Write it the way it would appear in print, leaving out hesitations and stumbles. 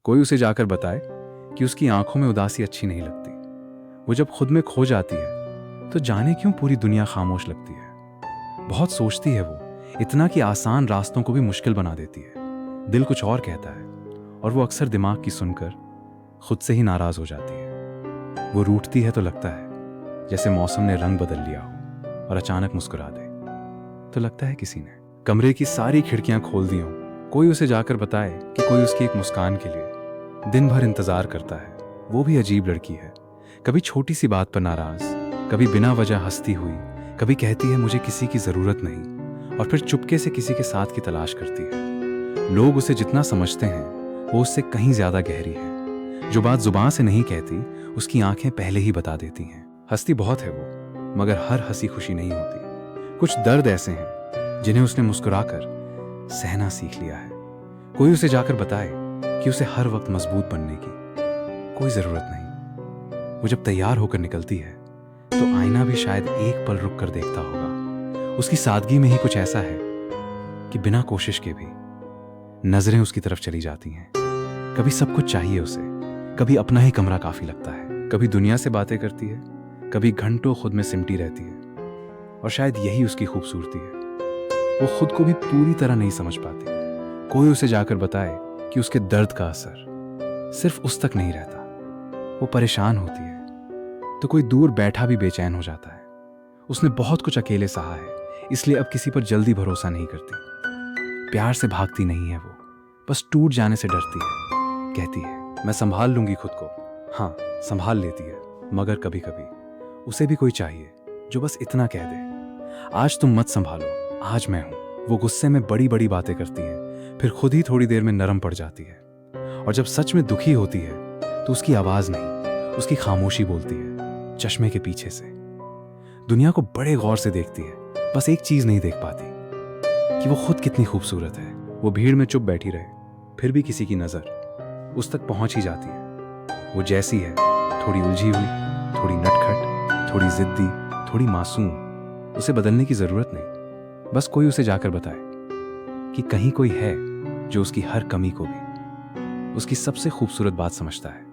कोई उसे जाकर बताए कि उसकी आंखों में उदासी अच्छी नहीं लगती। वो जब खुद में खो जाती है तो जाने क्यों पूरी दुनिया खामोश लगती है। बहुत सोचती है वो, इतना कि आसान रास्तों को भी मुश्किल बना देती है। दिल कुछ और कहता है और वो अक्सर दिमाग की सुनकर खुद से ही नाराज हो जाती है। वो रूठती है तो लगता है जैसे मौसम ने रंग बदल लिया हो, और अचानक मुस्कुरा दे तो लगता है किसी ने कमरे की सारी खिड़कियां खोल दी हों। कोई उसे जाकर बताए कि कोई उसकी एक मुस्कान के लिए दिन भर इंतजार करता है। वो भी अजीब लड़की है, कभी छोटी सी बात पर नाराज, कभी बिना वजह हंसती हुई, कभी कहती है मुझे किसी की जरूरत नहीं, और फिर चुपके से किसी के साथ की तलाश करती है। लोग उसे जितना समझते हैं वो उससे कहीं ज्यादा गहरी है। जो बात जुबान से नहीं कहती उसकी आंखें पहले ही बता देती हैं। हंसती बहुत है वो, मगर हर हंसी खुशी नहीं होती। कुछ दर्द ऐसे हैं जिन्हें उसने मुस्कुराकर सहना सीख लिया है। कोई उसे जाकर बताए कि उसे हर वक्त मजबूत बनने की कोई जरूरत नहीं। वो जब तैयार होकर निकलती है तो आईना भी शायद एक पल रुक कर देखता होगा। उसकी सादगी में ही कुछ ऐसा है कि बिना कोशिश के भी नजरें उसकी तरफ चली जाती हैं। कभी सब कुछ चाहिए उसे, कभी अपना ही कमरा काफी लगता है, कभी दुनिया से बातें करती है, कभी घंटों खुद में सिमटी रहती है। और शायद यही उसकी खूबसूरती है, वो खुद को भी पूरी तरह नहीं समझ पाती। कोई उसे जाकर बताए कि उसके दर्द का असर सिर्फ उस तक नहीं रहता। वो परेशान होती है तो कोई दूर बैठा भी बेचैन हो जाता है। उसने बहुत कुछ अकेले सहा है, इसलिए अब किसी पर जल्दी भरोसा नहीं करती। प्यार से भागती नहीं है वो, बस टूट जाने से डरती है। कहती है मैं संभाल लूंगी खुद को। हाँ, संभाल लेती है, मगर कभी कभी उसे भी कोई चाहिए जो बस इतना कह दे, आज तुम मत संभालो, आज मैं हूं। वो गुस्से में बड़ी बड़ी बातें करती है, फिर खुद ही थोड़ी देर में नरम पड़ जाती है। और जब सच में दुखी होती है तो उसकी आवाज नहीं, उसकी खामोशी बोलती है चश्मे के पीछे से। दुनिया को बड़े गौर से देखती है, बस एक चीज नहीं देख पाती कि वो खुद कितनी खूबसूरत है। वो भीड़ में चुप बैठी रहे, फिर भी किसी की नजर उस तक पहुंच ही जाती है। वो जैसी है, थोड़ी उलझी हुई, थोड़ी नटखट, थोड़ी जिद्दी, थोड़ी मासूम, उसे बदलने की जरूरत नहीं। बस कोई उसे जाकर बताए कि कहीं कोई है जो उसकी हर कमी को भी उसकी सबसे खूबसूरत बात समझता है।